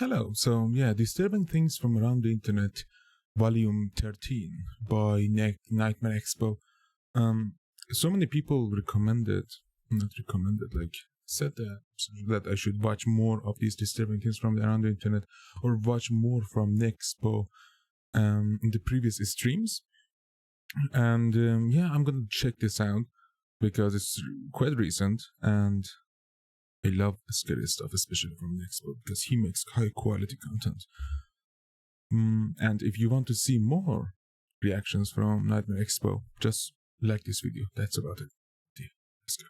Hello. So, yeah, Disturbing Things from Around the Internet, Volume 13 by Nightmare Expo. So many people said that I should watch more of these disturbing things from around the internet or watch more from Nexpo in the previous streams. And yeah, I'm gonna check this out because it's quite recent and I love scary stuff, especially from Nexpo, because he makes high quality content. And if you want to see more reactions from Nightmare Expo, just like this video. That's about it. Yeah, let's go.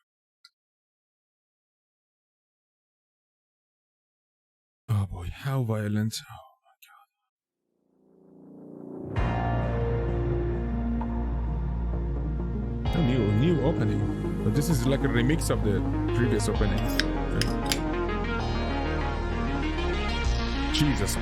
Oh boy, how violent. Oh my god. A new opening. But this is like a remix of the previous opening. Okay. Jesus.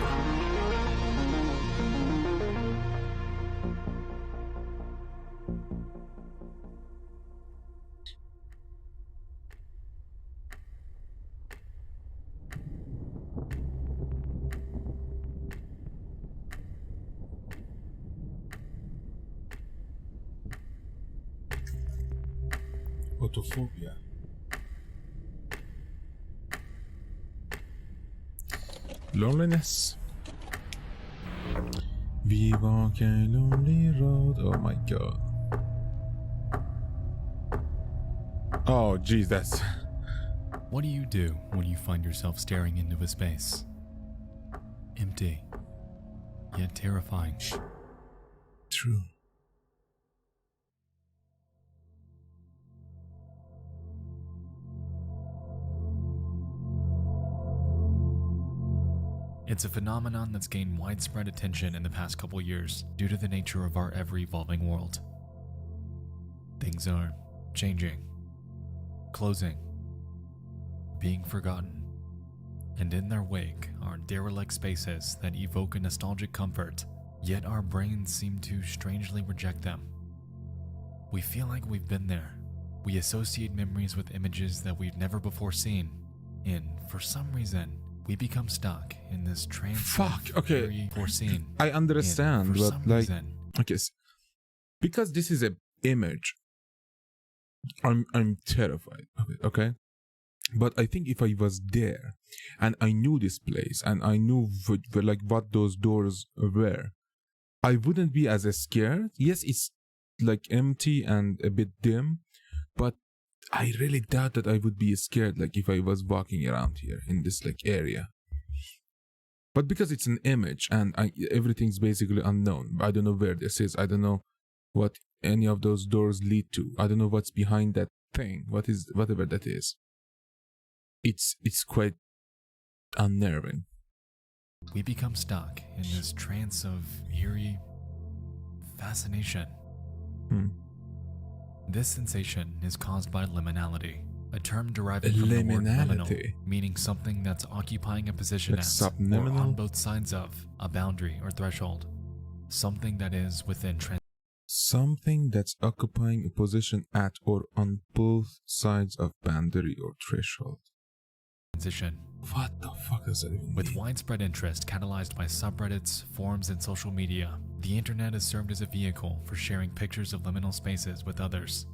Autophobia. Loneliness. We walk a lonely road. Oh my god. Oh geez, that's... What do you do when you find yourself staring into a space? Empty, yet terrifying. True. It's a phenomenon that's gained widespread attention in the past couple years due to the nature of our ever-evolving world. Things are changing, closing, being forgotten, and in their wake are derelict spaces that evoke a nostalgic comfort, yet our brains seem to strangely reject them. We feel like we've been there. We associate memories with images that we've never before seen, and for some reason, we become stuck in this trance. Okay. Foreseen. I understand, but like, reason, okay, because this is an image, I'm terrified of it. Okay, but I think if I was there and I knew this place and I knew what those doors were, I wouldn't be as scared. Yes, it's like empty and a bit dim, but I really doubt that I would be scared like if I was walking around here in this like area. But because it's an image and everything's basically unknown. I don't know where this is. I don't know what any of those doors lead to. I don't know what's behind that thing. Whatever that is. It's quite unnerving. We become stuck in this trance of eerie fascination. This sensation is caused by liminality, a term deriving from the word liminal, meaning something that's occupying a position like at or on both sides of a boundary or threshold. Something that is within something that's occupying a position at or on both sides of boundary or threshold. Transition. What the fuck does that even mean? With widespread interest catalyzed by subreddits, forums, and social media, the internet has served as a vehicle for sharing pictures of liminal spaces with others.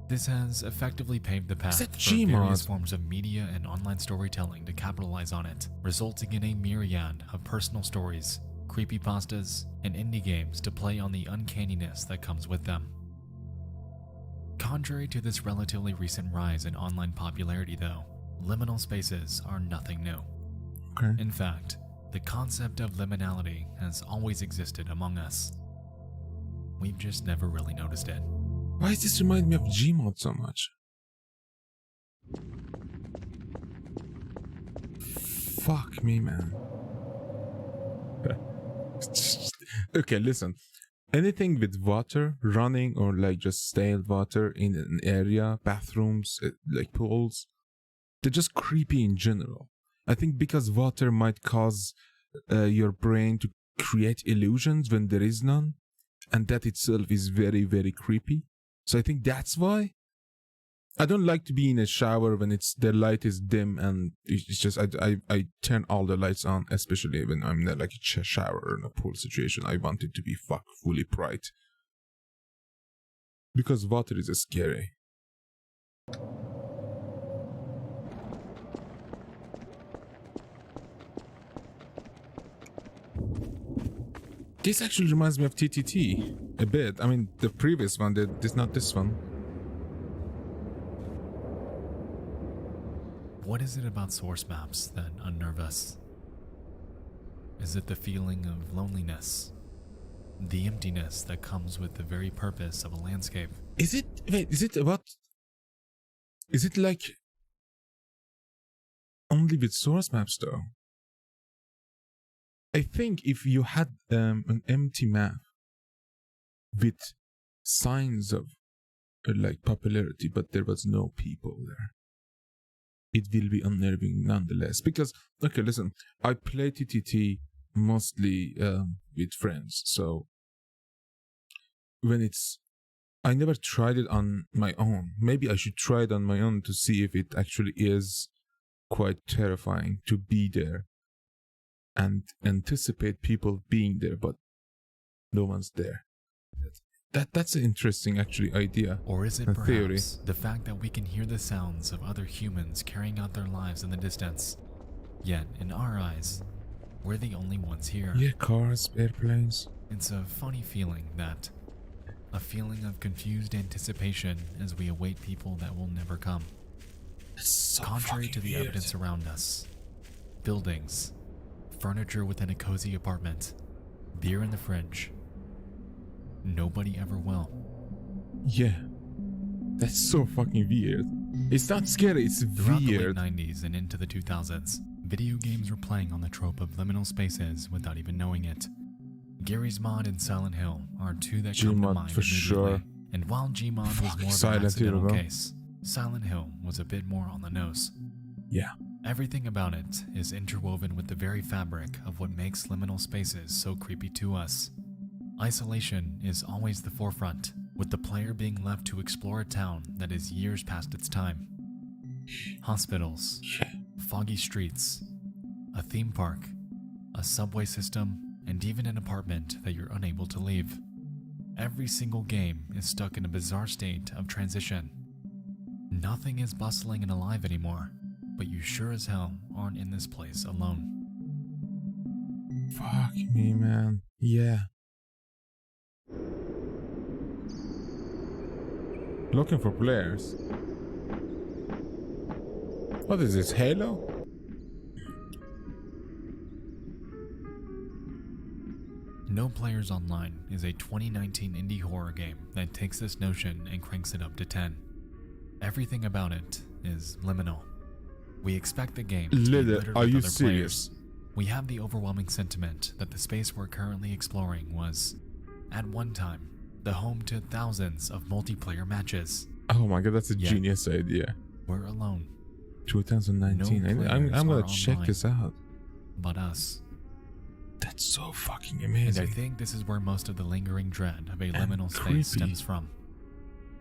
This has effectively paved the path for various forms of media and online storytelling to capitalize on it, resulting in a myriad of personal stories, creepypastas, and indie games to play on the uncanniness that comes with them. Contrary to this relatively recent rise in online popularity though, liminal spaces are nothing new. Okay. In fact, the concept of liminality has always existed among us. We've just never really noticed it. Why does this remind me of Gmod so much? Fuck me, man. Okay, listen. Anything with water, running or like just stale water in an area, bathrooms, like pools, they're just creepy in general. I think because water might cause your brain to create illusions when there is none, and that itself is very, very creepy. So I think that's why. I don't like to be in a shower when the light is dim, and it's just I turn all the lights on, especially when I'm in like a shower or in a pool situation. I want it to be fully bright because water is scary. This actually reminds me of TTT a bit. I mean, the previous one, not this one. What is it about source maps that unnerve us? Is it the feeling of loneliness? The emptiness that comes with the very purpose of a landscape? Is it like only with source maps though? I think if you had an empty map with signs of like popularity, but there was no people there, it will be unnerving nonetheless. Because, okay, listen, I play TTT mostly with friends, so I never tried it on my own. Maybe I should try it on my own to see if it actually is quite terrifying to be there and anticipate people being there, but no one's there. That's an interesting actually idea. Or is it a perhaps theory. The fact that we can hear the sounds of other humans carrying out their lives in the distance, yet in our eyes, we're the only ones here? Yeah, cars, airplanes. It's a funny feeling a feeling of confused anticipation as we await people that will never come. That's so Contrary to the weird. evidence around us, buildings, furniture within a cozy apartment, beer in the fridge, nobody ever will. Yeah, that's so fucking weird. It's not scary, it's Throughout weird. the late 90s and into the 2000s, video games were playing on the trope of liminal spaces without even knowing it. Garry's Mod and Silent Hill are two that come to Gmod mind for immediately. sure. And while Gmod was more of Silent an Hill, accidental bro. case, Silent Hill was a bit more on the nose. Yeah. Everything about it is interwoven with the very fabric of what makes liminal spaces so creepy to us. Isolation is always the forefront, with the player being left to explore a town that is years past its time. Hospitals, foggy streets, a theme park, a subway system, and even an apartment that you're unable to leave. Every single game is stuck in a bizarre state of transition. Nothing is bustling and alive anymore, but you sure as hell aren't in this place alone. Fuck me, man. Yeah. Looking for players. What is this, Halo? No Players Online is a 2019 indie horror game that takes this notion and cranks it up to 10. Everything about it is liminal. We expect the game to be littered with Are you other serious? players. We have the overwhelming sentiment that the space we're currently exploring was, at one time, the home to thousands of multiplayer matches. Oh my god, that's a Yeah. genius idea. We're alone, 2019. No I'm players gonna are check online. this out. but us. That's so fucking And I amazing. think this is where most of the lingering dread of a And liminal creepy. space stems from.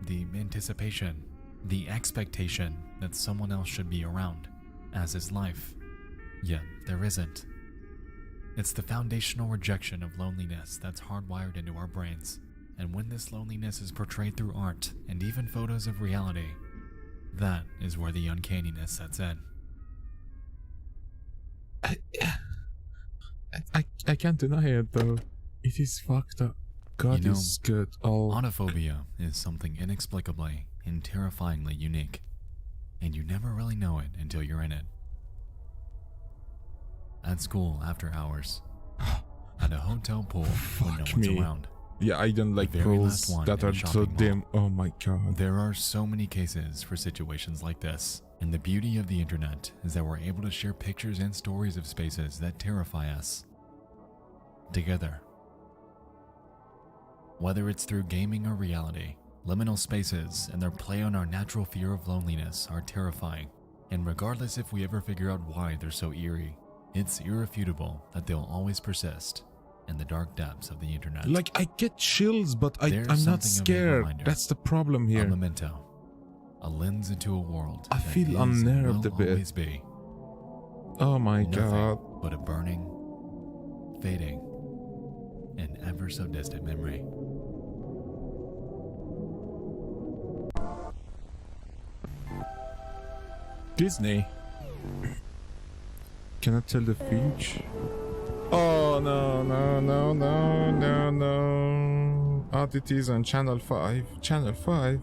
The anticipation, the expectation that someone else should be around, as is life. Yet there isn't. It's the foundational rejection of loneliness that's hardwired into our brains. And when this loneliness is portrayed through art and even photos of reality, that is where the uncanniness sets in. I can't deny it though. It is fucked up. God You know, is good. Oh, Autophobia is something inexplicably and terrifyingly unique, and you never really know it until you're in it. At school after hours, at a hotel pool when no Fuck one's me. around. yeah, I don't like very pools last one that in a are so shopping mall. dim. Oh my god. There are so many cases for situations like this, and the beauty of the internet is that we're able to share pictures and stories of spaces that terrify us together. Whether it's through gaming or reality, liminal spaces and their play on our natural fear of loneliness are terrifying, and regardless if we ever figure out why they're so eerie, it's irrefutable that they'll always persist in the dark depths of the internet. Like I get chills, but There's I'm not something of a scared. reminder. That's the problem A here. memento, a lens into a world I that feel is and unnerved will a bit. always be Oh my nothing god. but a burning, fading, and ever so distant memory. Disney. Cannot tell the future. Oh no, no, no, no, no, no. Oddities on Channel 5. Channel 5.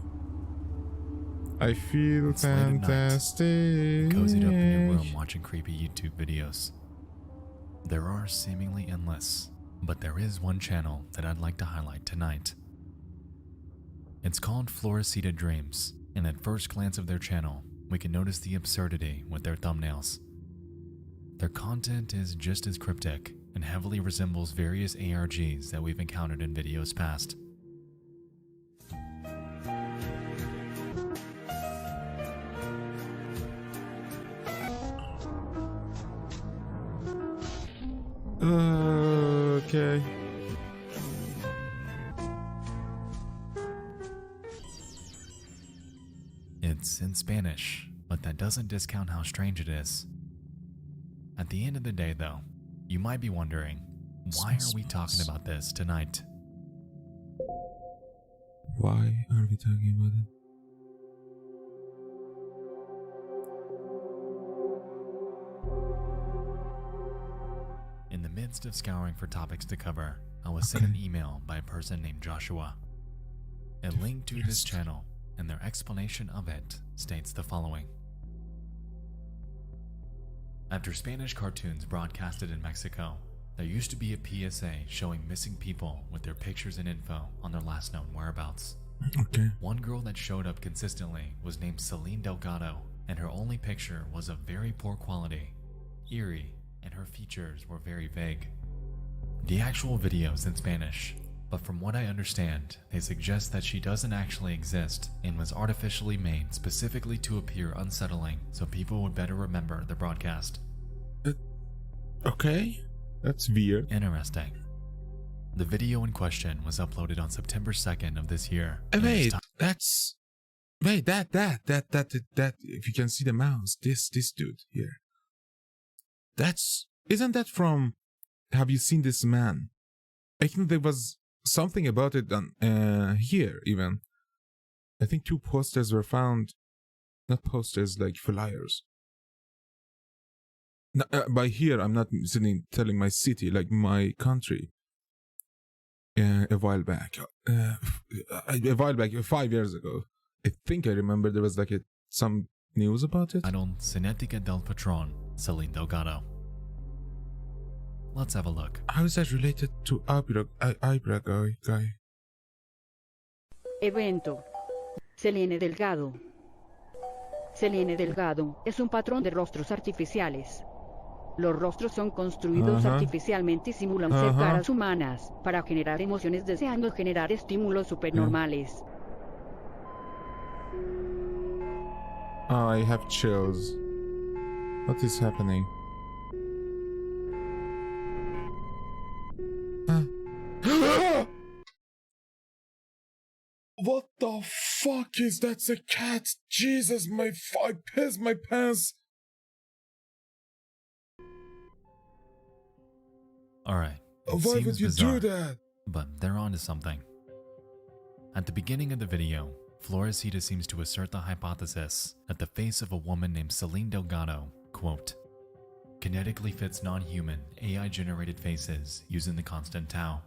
I feel It's late at night. fantastic. Cozied up in your room watching creepy YouTube videos. There are seemingly endless, but there is one channel that I'd like to highlight tonight. It's called Floresita Dreams, and at first glance of their channel, we can notice the absurdity with their thumbnails. Their content is just as cryptic and heavily resembles various ARGs that we've encountered in videos past. Okay. It's in Spanish, but that doesn't discount how strange it is. At the end of the day, though, you might be wondering, why are we talking about this tonight? Why are we talking about it? In the midst of scouring for topics to cover, I was sent an email by a person named Joshua. A link to this channel and their explanation of it states the following. After Spanish cartoons broadcasted in Mexico, there used to be a PSA showing missing people with their pictures and info on their last known whereabouts. Okay. One girl that showed up consistently was named Celine Delgado, and her only picture was of very poor quality, eerie, and her features were very vague. The actual video is in Spanish, but from what I understand, they suggest that she doesn't actually exist and was artificially made specifically to appear unsettling so people would better remember the broadcast. Okay. That's weird. Interesting. The video in question was uploaded on September 2nd of this year. Wait, that's... Wait, that, if you can see the mouse, this dude here. Isn't that from... Have you seen this man? I think there was something about it on here even. I think 2 posters were found. Not posters, like flyers. No, by here, I'm not telling my city, like my country. A while back. A while back, 5 years ago. I think I remember there was like some news about it. Titled Cinética del Patrón, Celine Delgado. Let's have a look. How is that related to Ibra guy? Evento. Celine Delgado. Celine Delgado es un patrón de rostros artificiales. Los rostros son construidos artificialmente y simulan ser caras humanas, para generar emociones deseando generar estímulos supernormales. Oh, I have chills. What is happening? What the fuck is that? It's a cat! Jesus, I pissed my pants! Alright. Why would you do that? But they're onto something. At the beginning of the video, Floresita seems to assert the hypothesis that the face of a woman named Celine Delgado, quote, kinetically fits non-human, AI-generated faces using the constant tau.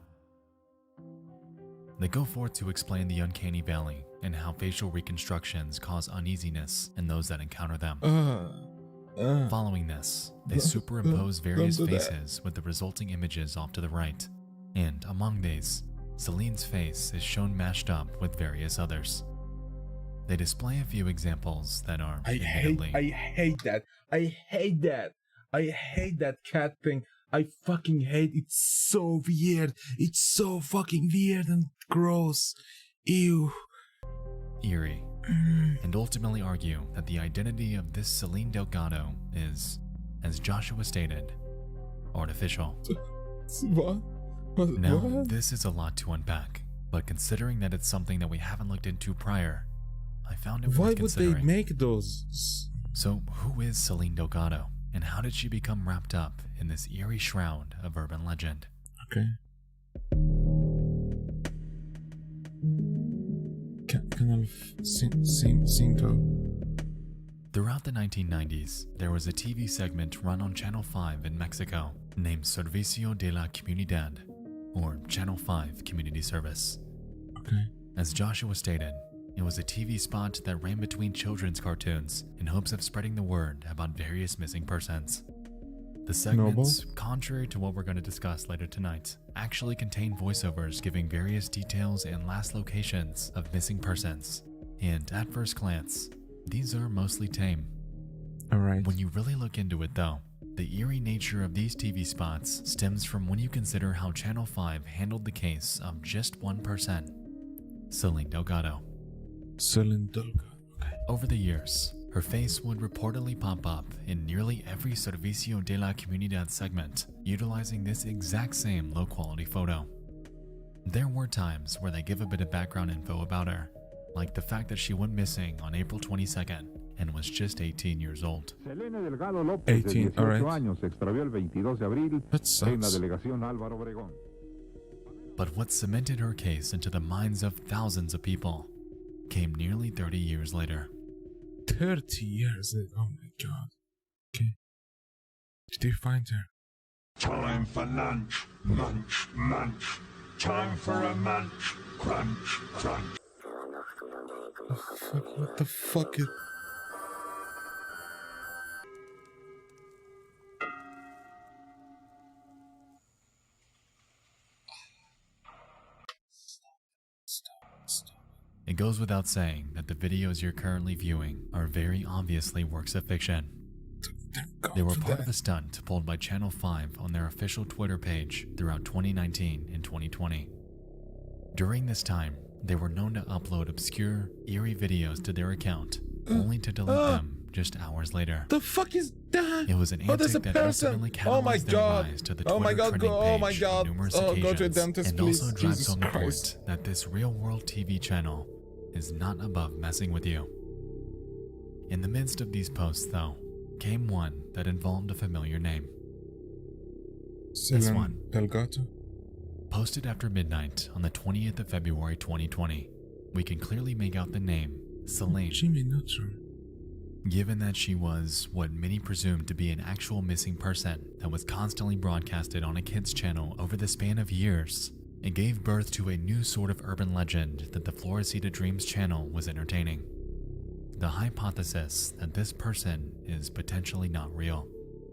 They go forth to explain the uncanny valley and how facial reconstructions cause uneasiness in those that encounter them. Following this, they superimpose various faces with the resulting images off to the right, and among these, Celine's face is shown mashed up with various others. They display a few examples that are I hate that. I hate that cat thing. I fucking hate it. It's so weird. It's so fucking weird and gross. Ew. Eerie. And ultimately argue that the identity of this Celine Delgado is, as Joshua stated, artificial. What? Now, what? this is a lot to unpack, but considering that it's something that we haven't looked into prior, I found it Why worth would they considering. make those? So, who is Celine Delgado, and how did she become wrapped up in this eerie shroud of urban legend? Okay. Canal 5. Throughout the 1990s, there was a TV segment run on Channel 5 in Mexico named Servicio de la Comunidad, or Channel 5 Community Service. Okay. As Joshua stated, it was a TV spot that ran between children's cartoons in hopes of spreading the word about various missing persons. The segments, contrary to what we're going to discuss later tonight, actually contain voiceovers giving various details and last locations of missing persons. And at first glance, these are mostly tame. Alright. When you really look into it though, the eerie nature of these TV spots stems from when you consider how Channel 5 handled the case of just one person, Celine Delgado. Celine Delgado. Okay. Over the years, her face would reportedly pop up in nearly every Servicio de la Comunidad segment, utilizing this exact same low-quality photo. There were times where they give a bit of background info about her, like the fact that she went missing on April 22nd and was just 18 years old. 18, alright. That en la sucks. delegación Álvaro Obregón. But what cemented her case into the minds of thousands of people came nearly 30 years later. 30 years. Oh my god. Okay. Did they find her? Time for lunch, munch, munch. Time for a munch, crunch, crunch. What the fuck is... It goes without saying that the videos you're currently viewing are very obviously works of fiction. They were part of a stunt pulled by Channel 5 on their official Twitter page throughout 2019 and 2020. During this time, they were known to upload obscure, eerie videos to their account, only to delete them just hours later. The fuck is that? It was an Oh, there's antic a that person. ultimately Oh my catalyzed their god. rise to the Oh Twitter my god. trending Oh page my god. on numerous Oh, go to a occasions, dentist, and please. also drives Jesus home the Christ. point that this real-world TV channel is not above messing with you. In the midst of these posts, though, came one that involved a familiar name. This one. Delgado. Posted after midnight on the 20th of February 2020, we can clearly make out the name Celine, Jimmy Neutron. given that she was what many presumed to be an actual missing person that was constantly broadcasted on a kids channel over the span of years. It gave birth to a new sort of urban legend that the Floresita Dreams channel was entertaining. The hypothesis that this person is potentially not real.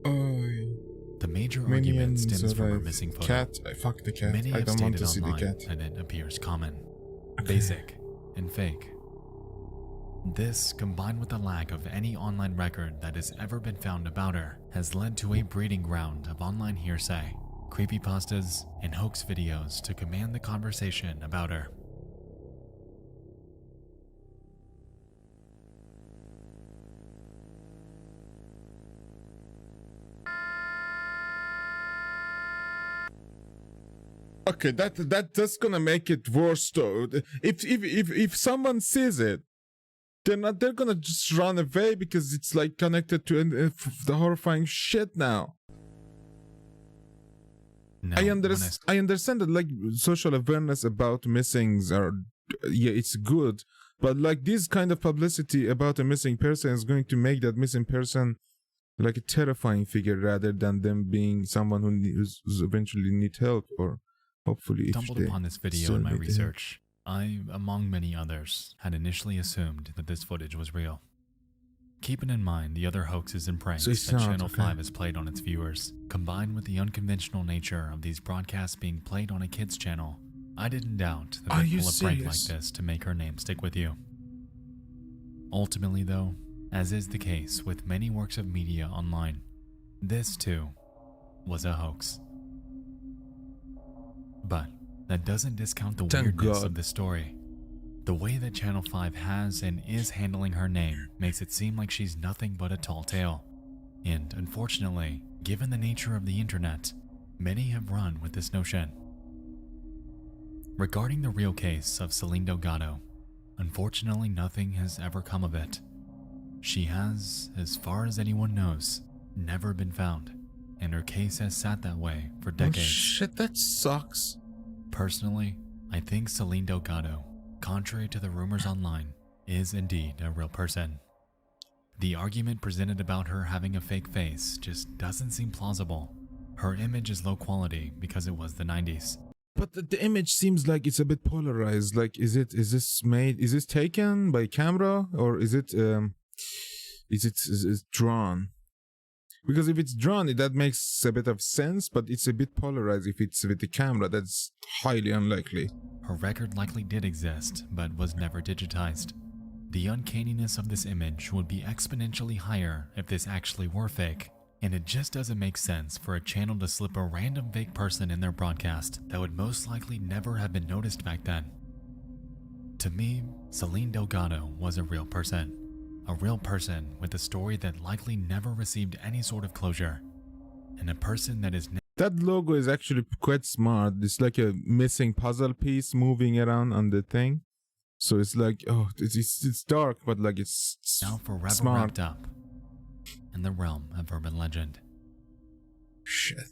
The major argument Minions stems from her arrive. missing photo. Cat. I fuck the cat. Many I have don't want stated to see the online cat. that it appears common, Okay. basic, and fake. This, combined with the lack of any online record that has ever been found about her, has led to a breeding ground of online hearsay, creepypastas, and hoax videos to command the conversation about her. Okay, that's gonna make it worse though. If someone sees it, they're gonna just run away because it's like connected to the horrifying shit now. No, I when understand that like social awareness about missings are, yeah, it's good, but like this kind of publicity about a missing person is going to make that missing person like a terrifying figure rather than them being someone who's eventually need help, or hopefully if stumbled they upon this video still in my need help. research. I, among many others, had initially assumed that this footage was real. Keeping in mind the other hoaxes and pranks So it's that not, Channel okay. 5 has played on its viewers, combined with the unconventional nature of these broadcasts being played on a kids channel, I didn't doubt that Are they'd you pull a prank like serious? this to make her name stick with you. Ultimately though, as is the case with many works of media online, this too was a hoax. But that doesn't discount the Thank weirdness God. of the story. The way that Channel 5 has and is handling her name makes it seem like she's nothing but a tall tale. And unfortunately, given the nature of the internet, many have run with this notion. Regarding the real case of Celine Delgado, Unfortunately, nothing has ever come of it. She has, as far as anyone knows, never been found, and her case has sat that way for Oh decades. shit, that sucks. Personally, I think Celine Delgado, contrary to the rumors online, is indeed a real person. The argument presented about her having a fake face just doesn't seem plausible. Her image is low quality because it was the 90s. But the image seems like it's a bit polarized. Like, is this taken by camera, or is it drawn? Because if it's drawn, that makes a bit of sense, but it's a bit polarized if it's with the camera. That's highly unlikely. Her record likely did exist, but was never digitized. The uncanniness of this image would be exponentially higher if this actually were fake, and it just doesn't make sense for a channel to slip a random fake person in their broadcast that would most likely never have been noticed back then. To me, Celine Delgado was a real person with a story that likely never received any sort of closure, and a person that is That logo is actually quite smart. It's like a missing puzzle piece moving around on the thing. So it's like, oh, it's dark, but like it's now forever smart. wrapped up in the realm of urban legend. Shit.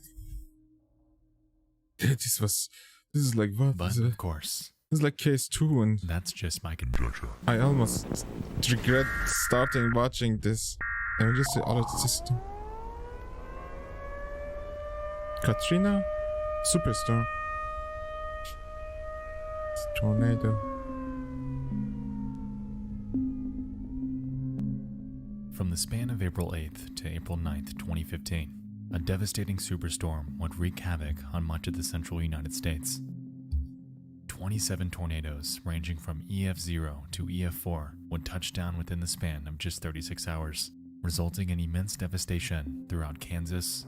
This is like what? But of course, This is like case 2, and that's just my conjecture. I almost regret starting watching this. Let me just say alert system. Katrina? Superstorm. Tornado. From the span of April 8th to April 9th, 2015, a devastating superstorm would wreak havoc on much of the central United States. 27 tornadoes ranging from EF0 to EF4 would touch down within the span of just 36 hours, resulting in immense devastation throughout Kansas,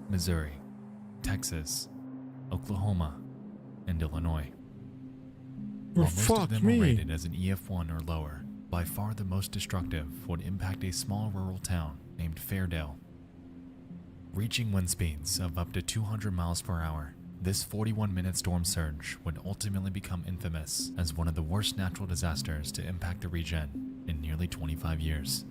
Missouri, Texas, Oklahoma, and Illinois. Well, While most fuck of them me. were rated as an EF1 or lower, by far the most destructive would impact a small rural town named Fairdale. Reaching wind speeds of up to 200 miles per hour, this 41-minute storm surge would ultimately become infamous as one of the worst natural disasters to impact the region in nearly 25 years.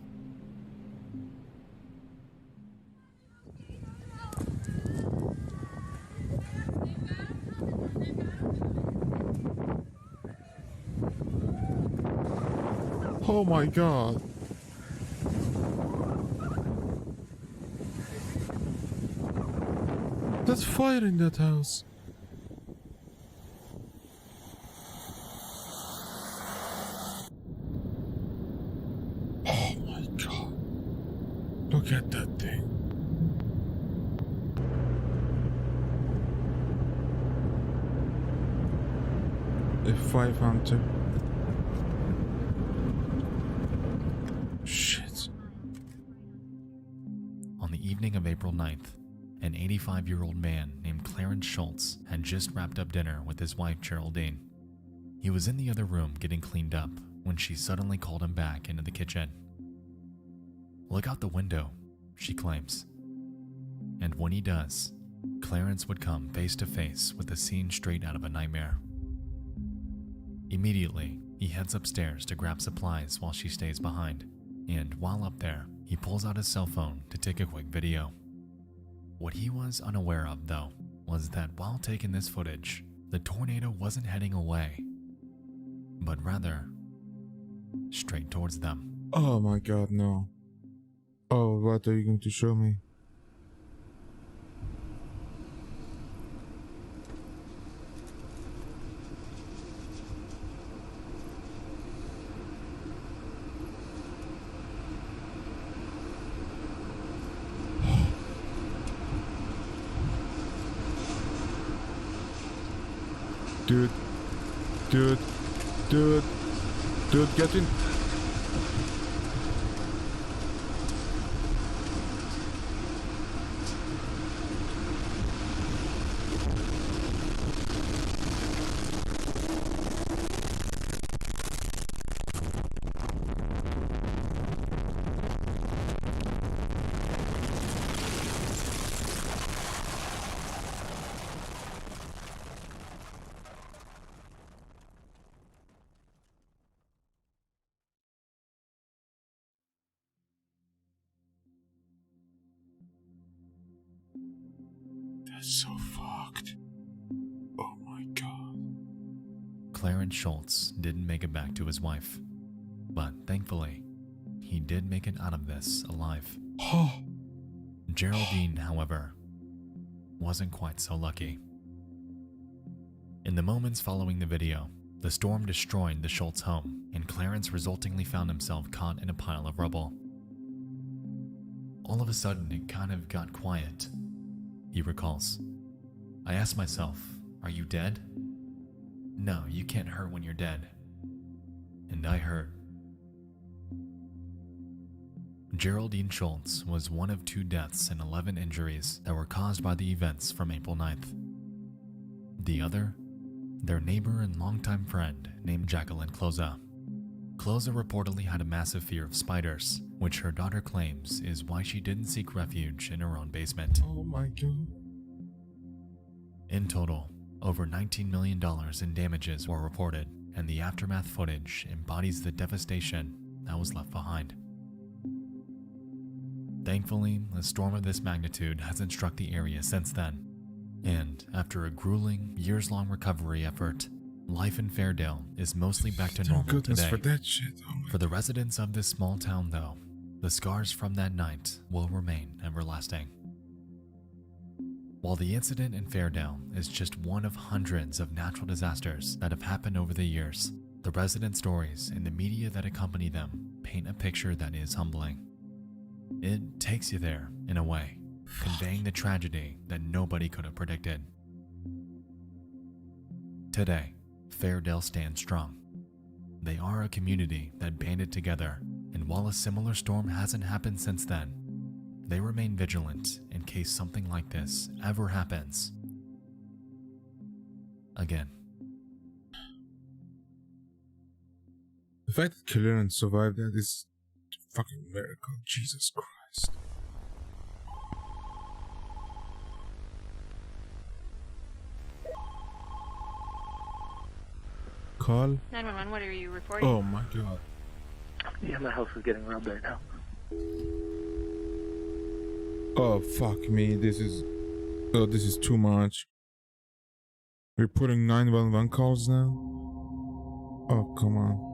Oh my god. There's fire in that house. Oh my god. Look at that thing. F5 Hunter. Shit. On the evening of April 9th, an 85-year-old man named Clarence Schultz had just wrapped up dinner with his wife Geraldine. He was in the other room getting cleaned up when she suddenly called him back into the kitchen. "Look out the window," she claims. And when he does, Clarence would come face to face with a scene straight out of a nightmare. Immediately, he heads upstairs to grab supplies while she stays behind, and while up there, he pulls out his cell phone to take a quick video. What he was unaware of, though, was that while taking this footage, the tornado wasn't heading away, but rather straight towards them. Oh my god, no. Oh, what are you going to show me? Dude, get in. That's so fucked. Oh my god. Clarence Schultz didn't make it back to his wife, but thankfully, he did make it out of this alive. Geraldine, however, wasn't quite so lucky. In the moments following the video, the storm destroyed the Schultz home, and Clarence resultingly found himself caught in a pile of rubble. All of a sudden, it kind of got quiet, he recalls. I asked myself, are you dead? No, you can't hurt when you're dead. And I hurt. Geraldine Schultz was one of 2 deaths and 11 injuries that were caused by the events from April 9th. The other, their neighbor and longtime friend named Jacqueline Cloza. Cloza reportedly had a massive fear of spiders, which her daughter claims is why she didn't seek refuge in her own basement. Oh my god. In total, over $19 million in damages were reported, and the aftermath footage embodies the devastation that was left behind. Thankfully, a storm of this magnitude hasn't struck the area since then, and after a grueling, years-long recovery effort, life in Fairdale is mostly back to normal today. For that shit. Oh For the residents of this small town, though, the scars from that night will remain everlasting. While the incident in Fairdale is just one of hundreds of natural disasters that have happened over the years, the resident stories and the media that accompany them paint a picture that is humbling. It takes you there, in a way, conveying the tragedy that nobody could have predicted. Today, Fairdale stands strong. They are a community that banded together, and while a similar storm hasn't happened since then, they remain vigilant in case something like this ever happens again. The fact that Clarence survived that is a fucking miracle. Jesus Christ. Call? 911, what are you reporting? Oh my god. Yeah, my house is getting robbed right now. Oh fuck me, this is too much. We're putting 911 calls now? Oh, come on.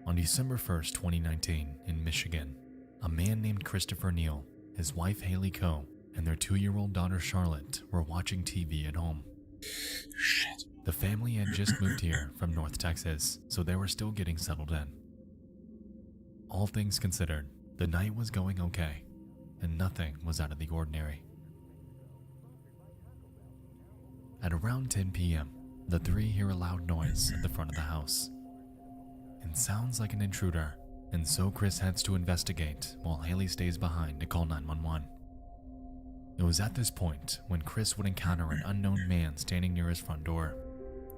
On December 1st, 2019, in Michigan, a man named Christopher Neal, his wife Haley Coe, and their 2-year-old daughter Charlotte were watching TV at home. Shit. The family had just moved here from North Texas, so they were still getting settled in. All things considered, the night was going okay, and nothing was out of the ordinary. At around 10 p.m., the three hear a loud noise at the front of the house. It sounds like an intruder, and so Chris heads to investigate while Haley stays behind to call 911. It was at this point when Chris would encounter an unknown man standing near his front door,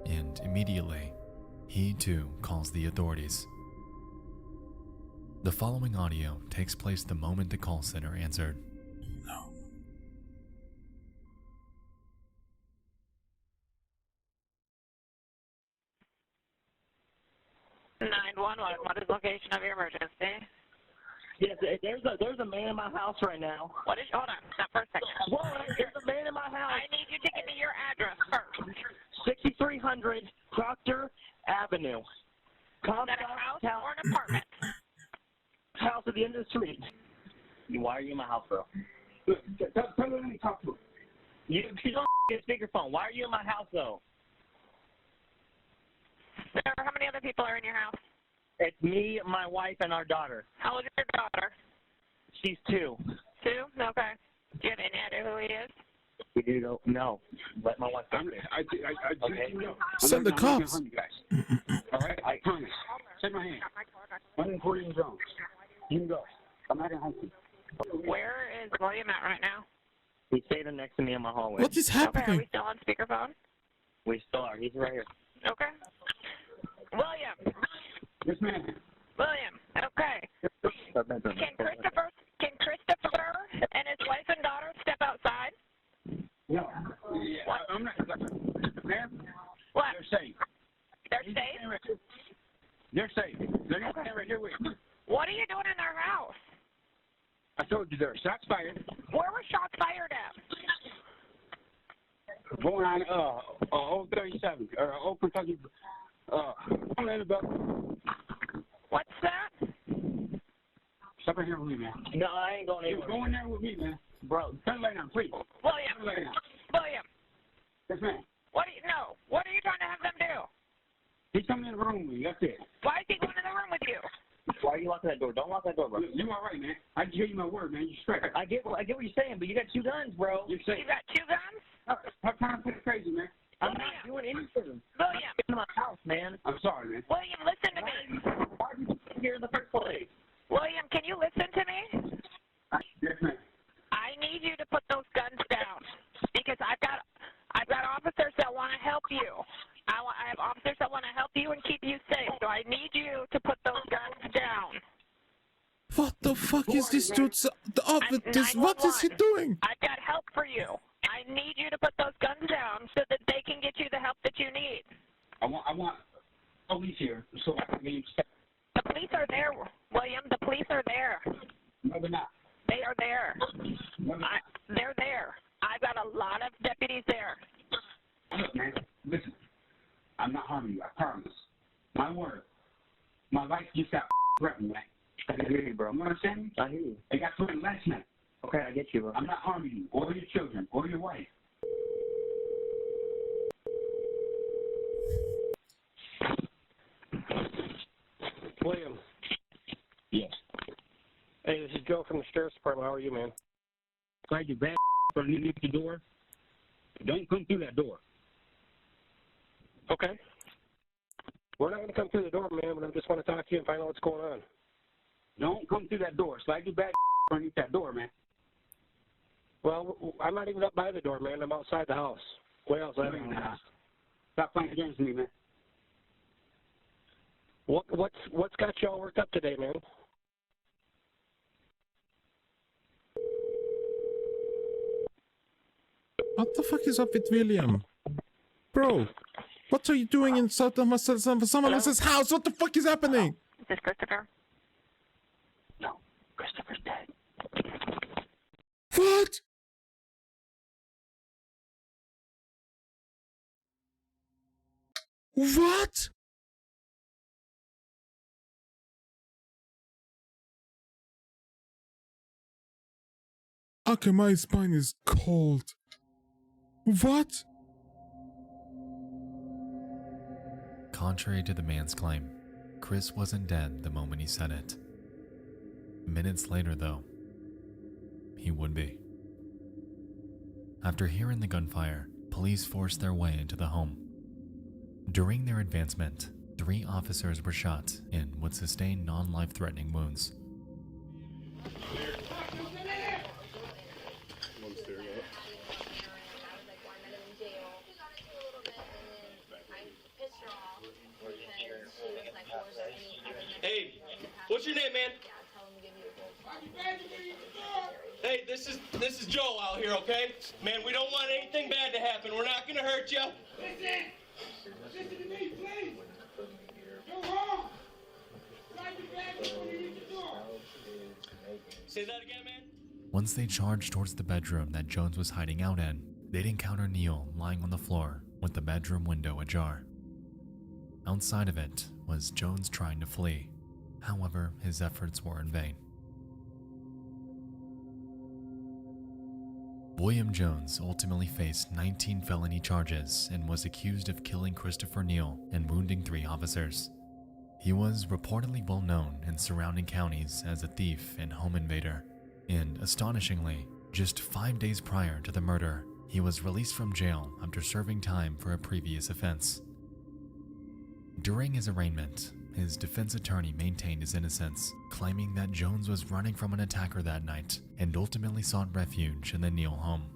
and immediately, he too calls the authorities. The following audio takes place the moment the call center answered. No. What is the location of your emergency? Yes, there's a man in my house right now. What is, hold on, stop for a second. Whoa, there's a man in my house. I need you to give me your address first. 6300 Proctor Avenue. Is that a house or an apartment? House at the end of the street. Why are you in my house, bro? Tell me to talk to him. You don't get speakerphone. Why are you in my house, though? Sir, how many other people are in your house? It's me, my wife, and our daughter. How old is your daughter? She's 2. 2? Okay. Do you have any idea who he is? We do go. No. Let my wife go. Okay. Send the cops. All right, I promise. Shake my hand. 140 in Jones. You can go. I'm not gonna hunt you. Where is William at right now? He's standing next to me in my hallway. What is Okay, are happening? we still on speakerphone? We still are. He's right here. Okay. William. Yes, ma'am. William. Okay. Can Christopher and his wife and daughter step outside? No. Yeah, What? I'm not. Ma'am, What? they're safe. They're safe? They're safe. They're gonna stand right here with you. What are you doing in their house? I told you there. Shots fired. Where were shots fired at? Going on, Old 37, or Old Kentucky, about. What's that? Stop right here with me, man. No, I ain't going You're anywhere. going there with me, man. Bro, Turn the light on, please. William, Turn the light on. William, Yes, ma'am. what are you trying to have them do? He's coming in the room with me. That's it. Why is he going in the room with you? why are you locking that door? Don't lock that door, bro. You all right, man? I just gave you my word, man. You're straight. I get what you're saying, but you got two guns, bro. You're safe. You got two guns? Stop trying to play crazy, man. I'm not doing anything. William, Get in my house, man. I'm sorry, man. William, listen to me. Why are you here in the first place? William, can you listen to me? Yes, ma'am. I need you to put those guns down because I've got officers that want to help you. I have officers that want to help you and keep you safe. So I need you to put those guns down. What the fuck is this dude? What is he doing? I've got help for you. I need you to put those guns down so that they can get you the help that you need. I want police here so I can be safe. The police are there, William. The police are there. No, they're not. They are there. No, they're not. They're there. I've got a lot of deputies there. Look, man, listen. I'm not harming you, I promise. My word. My life just got threatened, man. I can hear you, bro. You understand me? I hear you. It got threatened last night. Okay, I get you, bro. I'm not harming you, or your children, or your wife. William. Yes. Hey, this is Joe from the Sheriff's Department. How are you, man? Glad you bad underneath the door. Don't come through that door. Okay. We're not going to come through the door, man, but I just want to talk to you and find out what's going on. Don't come through that door. Slide your bad underneath that door, man. Well, I'm not even up by the door, man. I'm outside the house. Way outside the house. Stop playing games with me, man. What's got you all worked up today, man? What the fuck is up with William? Bro, what are you doing in someone else's house? What the fuck is happening? Is this Christopher? No, Christopher's dead. What? What? Okay, my spine is cold. What? Contrary to the man's claim, Chris wasn't dead the moment he said it. Minutes later, though, he would be. After hearing the gunfire, police forced their way into the home. During their advancement, 3 officers were shot and would sustain non-life-threatening wounds. Hey, what's your name, man? Hey, this is Joe out here, okay? Man, we don't want anything bad to happen. We're not gonna hurt you. Listen to me, please. Go home. Slide your bag before you leave the door. Say that again, man? Once they charged towards the bedroom that Jones was hiding out in, they'd encounter Neil lying on the floor with the bedroom window ajar. Outside of it was Jones trying to flee. However, his efforts were in vain. William Jones ultimately faced 19 felony charges and was accused of killing Christopher Neal and wounding 3 officers. He was reportedly well known in surrounding counties as a thief and home invader, and astonishingly, just 5 days prior to the murder, he was released from jail after serving time for a previous offense. During his arraignment, his defense attorney maintained his innocence, claiming that Jones was running from an attacker that night and ultimately sought refuge in the Neal home.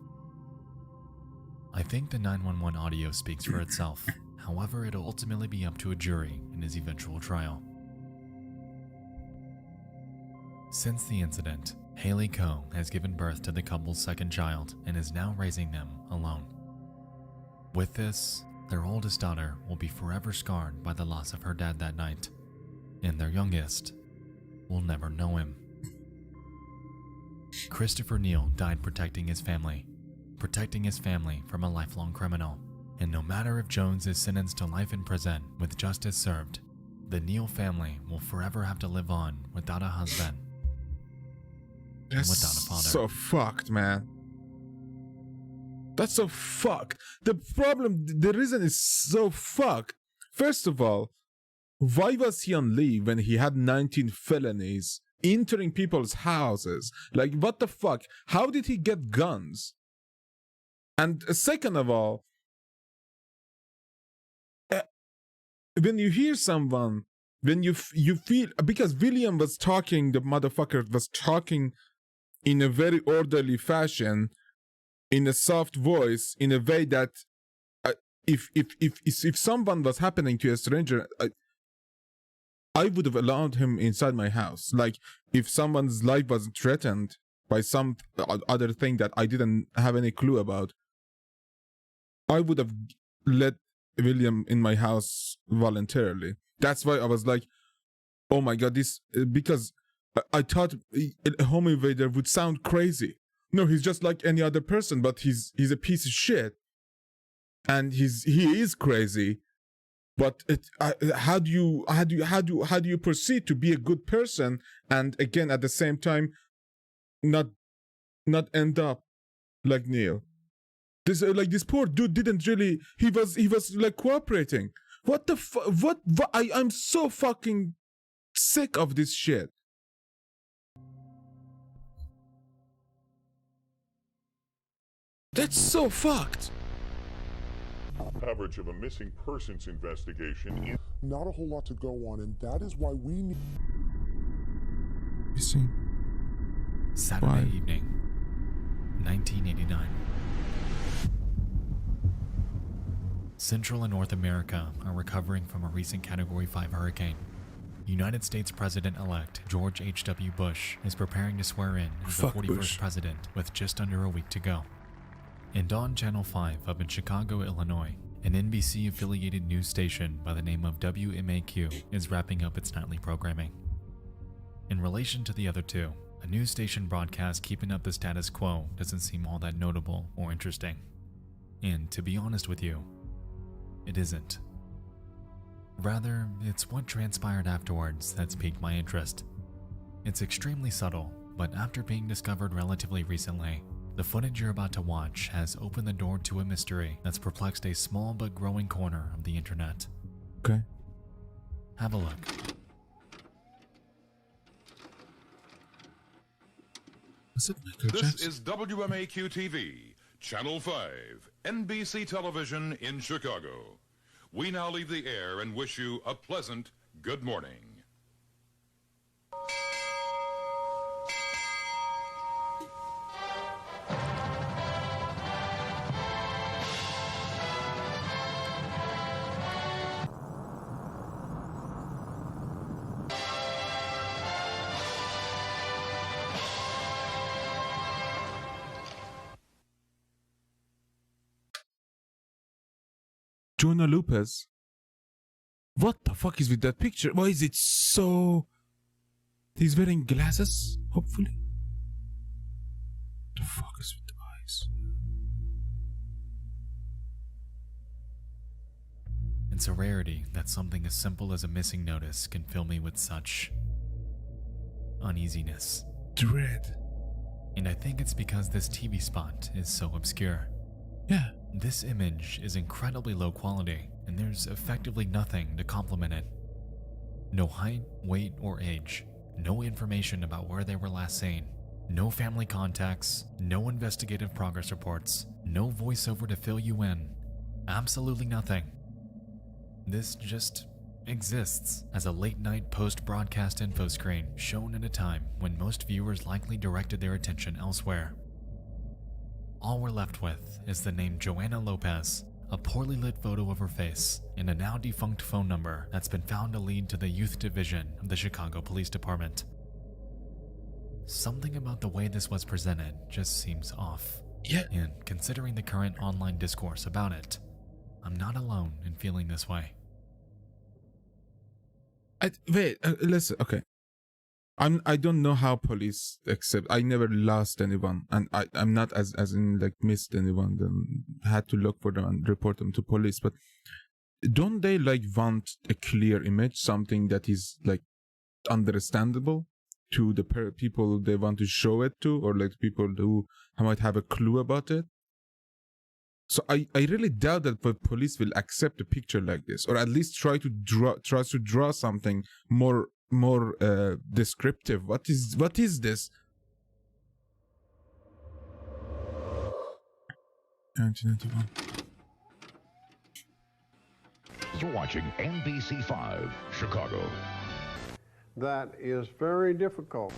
I think the 911 audio speaks for itself. However, it'll ultimately be up to a jury in his eventual trial. Since the incident, Haley Coe has given birth to the couple's second child and is now raising them alone. With this, their oldest daughter will be forever scarred by the loss of her dad that night, and their youngest will never know him. Christopher Neal died protecting his family from a lifelong criminal. And no matter if Jones is sentenced to life in prison with justice served, the Neal family will forever have to live on without a husband and without a father. So fucked, man. That's so fucked. The reason it's so fucked. First of all, why was he on leave when he had 19 felonies entering people's houses? Like, what the fuck? How did he get guns? And second of all, when you hear someone, when you feel, because William was talking, the motherfucker was talking in a very orderly fashion, in a soft voice, in a way that if someone was happening to a stranger, I would have allowed him inside my house. Like, if someone's life was threatened by some other thing that I didn't have any clue about, I would have let William in my house voluntarily. That's why I was like, oh my god, this, because I thought a home invader would sound crazy. No, he's just like any other person, but he's a piece of shit, and he is crazy. But how do you proceed to be a good person, and again at the same time not end up like Neil? This poor dude didn't really. He was like cooperating. What the what? I'm so fucking sick of this shit. That's so fucked. Coverage of a missing persons investigation is not a whole lot to go on, and that is why we need. Missing. Saturday evening, 1989. Central and North America are recovering from a recent Category 5 hurricane. United States President-elect George H.W. Bush is preparing to swear in as the 41st president with just under a week to go. And on Channel 5 up in Chicago, Illinois, an NBC-affiliated news station by the name of WMAQ is wrapping up its nightly programming. In relation to the other two, a news station broadcast keeping up the status quo doesn't seem all that notable or interesting. And to be honest with you, it isn't. Rather, it's what transpired afterwards that's piqued my interest. It's extremely subtle, but after being discovered relatively recently, the footage you're about to watch has opened the door to a mystery that's perplexed a small but growing corner of the internet. Okay. Have a look. Is it Michael This Jackson? is WMAQ TV, Channel 5, NBC Television in Chicago. We now leave the air and wish you a pleasant good morning. Jonah Lopez. What the fuck is with that picture? Why is it so... He's wearing glasses, hopefully. The fuck is with the eyes? It's a rarity that something as simple as a missing notice can fill me with such uneasiness. Dread. And I think it's because this TV spot is so obscure. Yeah. This image is incredibly low quality, and there's effectively nothing to complement it. No height, weight, or age. No information about where they were last seen. No family contacts. No investigative progress reports. No voiceover to fill you in. Absolutely nothing. This just exists as a late-night post-broadcast info screen shown at a time when most viewers likely directed their attention elsewhere. All we're left with is the name Joanna Lopez, a poorly lit photo of her face, and a now defunct phone number that's been found to lead to the youth division of the Chicago Police Department. Something about the way this was presented just seems off. Yeah. And considering the current online discourse about it, I'm not alone in feeling this way. Wait, listen, okay. I don't know how police accept. I never lost anyone, and I'm not as in like missed anyone. Then had to look for them and report them to police. But don't they like want a clear image, something that is like understandable to the people they want to show it to, or like people who might have a clue about it? So I really doubt that the police will accept a picture like this, or at least try to draw something more descriptive. What is this? 1991. You're watching NBC5, Chicago. That is very difficult.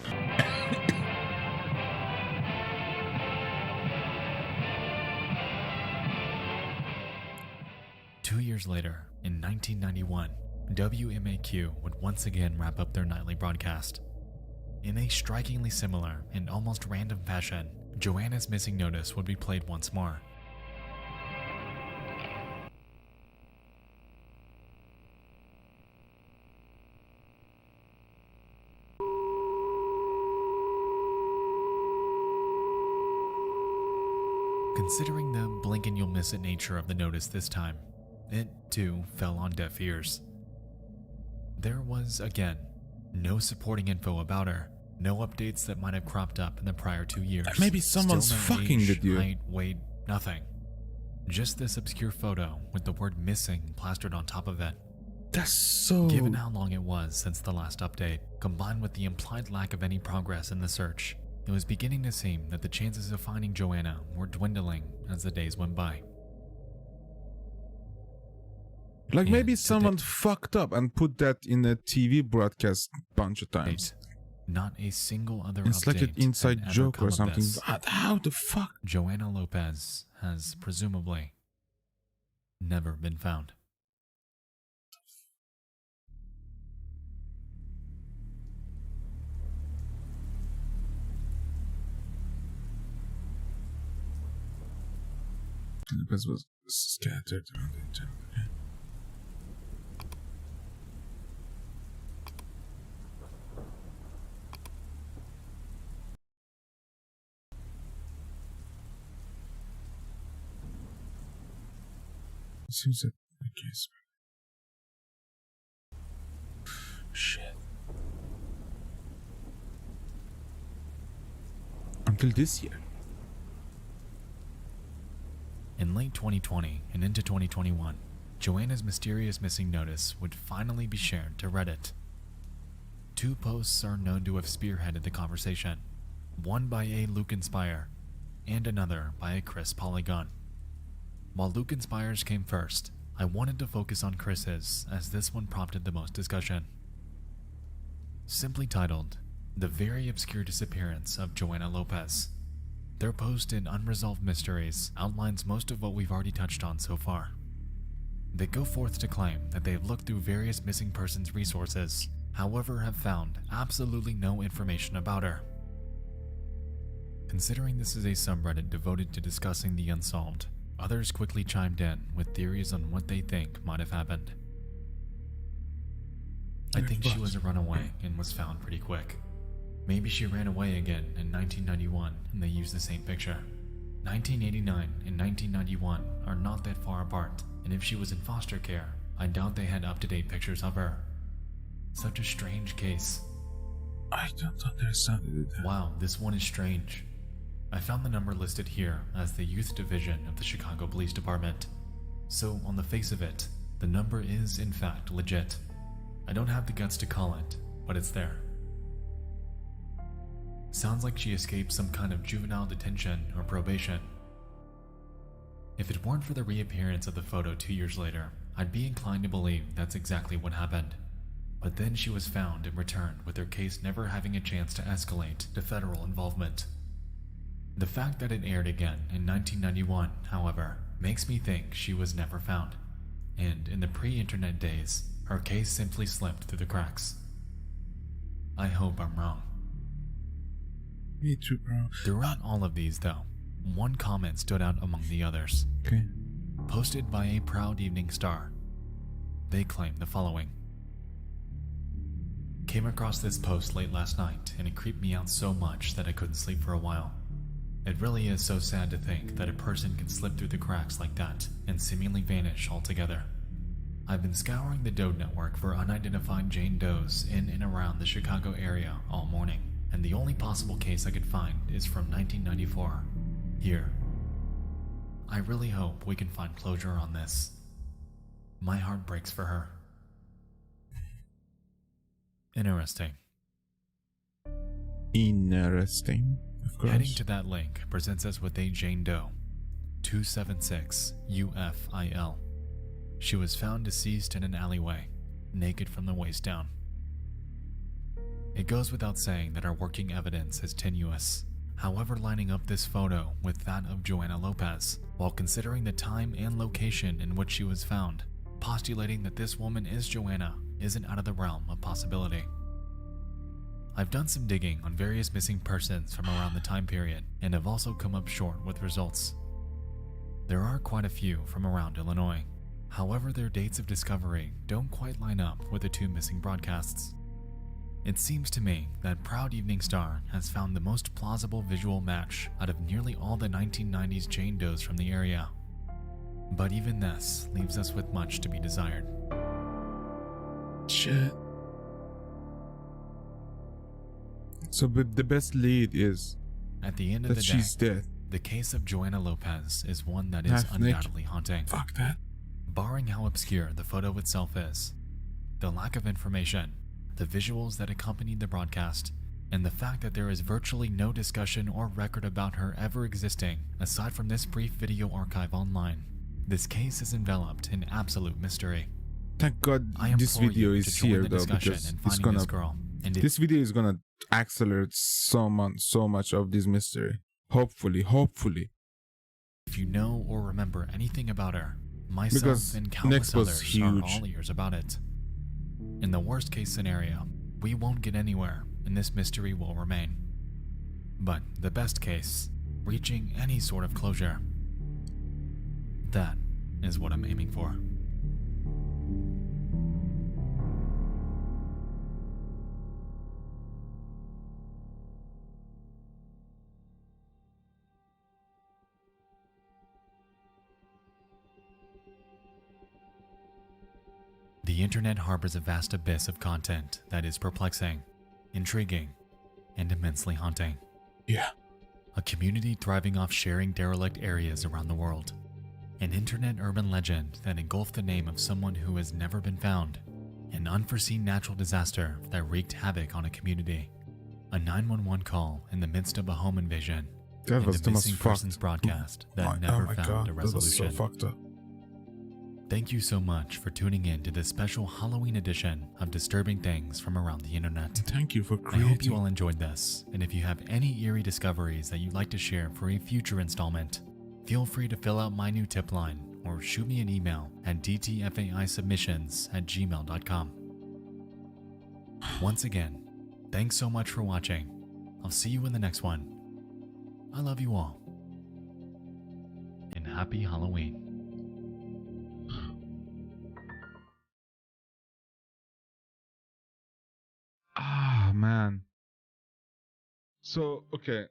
Two years later, in 1991, WMAQ would once again wrap up their nightly broadcast. In a strikingly similar and almost random fashion, Joanna's missing notice would be played once more. Considering the blink and you'll miss it nature of the notice this time, it too fell on deaf ears. There was, again, no supporting info about her, no updates that might have cropped up in the prior 2 years. Maybe someone's Still no fucking age, with you. height, weight, nothing. Just this obscure photo with the word missing plastered on top of it. That's so... Given how long it was since the last update, combined with the implied lack of any progress in the search, it was beginning to seem that the chances of finding Joanna were dwindling as the days went by. Like maybe someone fucked up and put that in a TV broadcast a bunch of times. Not a single other It's like an update inside had ever joke come or of something. this. How the fuck? Joanna Lopez has presumably never been found. Lopez was scattered around the town. Okay. Seems that the case. Shit. Until this year. In late 2020 and into 2021, Joanna's mysterious missing notice would finally be shared to Reddit. Two posts are known to have spearheaded the conversation, one by a Luke Inspire and another by a Chris Polygon. While Luke Inspires came first, I wanted to focus on Chris's as this one prompted the most discussion. Simply titled, The Very Obscure Disappearance of Joanna Lopez. Their post in Unresolved Mysteries outlines most of what we've already touched on so far. They go forth to claim that they have looked through various missing persons resources, however have found absolutely no information about her. Considering this is a subreddit devoted to discussing the unsolved, others quickly chimed in with theories on what they think might have happened. I think she was a runaway and was found pretty quick. Maybe she ran away again in 1991 and they used the same picture. 1989 and 1991 are not that far apart, and if she was in foster care, I doubt they had up-to-date pictures of her. Such a strange case. I don't understand it. Wow, this one is strange. I found the number listed here as the Youth Division of the Chicago Police Department. So, on the face of it, the number is in fact legit. I don't have the guts to call it, but it's there. Sounds like she escaped some kind of juvenile detention or probation. If it weren't for the reappearance of the photo 2 years later, I'd be inclined to believe that's exactly what happened. But then she was found and returned with her case never having a chance to escalate to federal involvement. The fact that it aired again in 1991, however, makes me think she was never found. And in the pre-internet days, her case simply slipped through the cracks. I hope I'm wrong. Me too, bro. Throughout all of these, though, one comment stood out among the others. Okay. Posted by a proud evening star. They claim the following. Came across this post late last night and it creeped me out so much that I couldn't sleep for a while. It really is so sad to think that a person can slip through the cracks like that and seemingly vanish altogether. I've been scouring the Doe network for unidentified Jane Does in and around the Chicago area all morning, and the only possible case I could find is from 1994, here. I really hope we can find closure on this. My heart breaks for her. Interesting. Interesting, of course. Heading to that link presents us with a Jane Doe, 276 UFIL. She was found deceased in an alleyway, naked from the waist down. It goes without saying that our working evidence is tenuous. However, lining up this photo with that of Joanna Lopez, while considering the time and location in which she was found, postulating that this woman is Joanna isn't out of the realm of possibility. I've done some digging on various missing persons from around the time period and have also come up short with results. There are quite a few from around Illinois. However, their dates of discovery don't quite line up with the two missing broadcasts. It seems to me that Proud Evening Star has found the most plausible visual match out of nearly all the 1990s Jane Does from the area. But even this leaves us with much to be desired. Shit. So the best lead is at the end of that the day, she's dead. The case of Joanna Lopez is one that is undoubtedly haunting. Fuck that. Barring how obscure the photo itself is, the lack of information, the visuals that accompanied the broadcast, and the fact that there is virtually no discussion or record about her ever existing aside from this brief video archive online, this case is enveloped in absolute mystery. Thank God this video is here though, because it's gonna. This video is gonna accelerate so much of this mystery. Hopefully. If you know or remember anything about her, myself because and countless Nexpo's others huge. are all ears about it. In the worst case scenario, we won't get anywhere and this mystery will remain. But the best case, reaching any sort of closure, that is what I'm aiming for. The internet harbors a vast abyss of content that is perplexing, intriguing, and immensely haunting. Yeah. A community thriving off sharing derelict areas around the world. An internet urban legend that engulfed the name of someone who has never been found. An unforeseen natural disaster that wreaked havoc on a community. A 911 call in the midst of a home invasion. That was the the most missing persons broadcast that never found God, a resolution. That was so fucked up. Thank you so much for tuning in to this special Halloween edition of Disturbing Things from Around the Internet. Thank you for creating. I hope you all enjoyed this, and if you have any eerie discoveries that you'd like to share for a future installment, feel free to fill out my new tip line or shoot me an email at dtfaisubmissions@gmail.com. Once again, thanks so much for watching. I'll see you in the next one. I love you all. And happy Halloween. Ah, man. So, okay.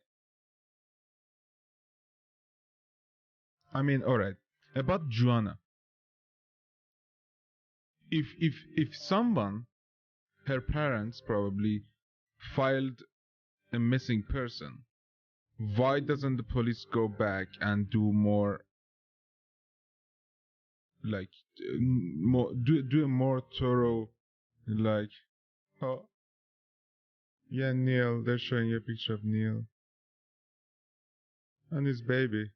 I mean, alright. About Joanna. If someone, her parents probably, filed a missing person, why doesn't the police go back and do more, like, do a more thorough, like, oh, yeah, Neil, they're showing a picture of Neil and his baby.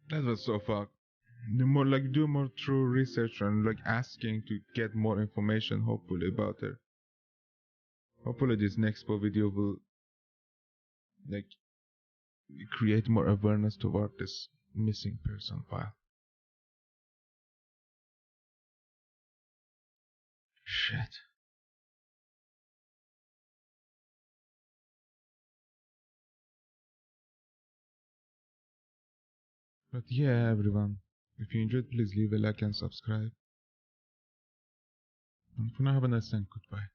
That was so fucked. Do more true research and like asking to get more information, hopefully, about her. Hopefully this Nexpo video will like create more awareness toward this missing person file. Shit. But yeah, everyone, if you enjoyed, please leave a like and subscribe. And for now, have a nice day and goodbye.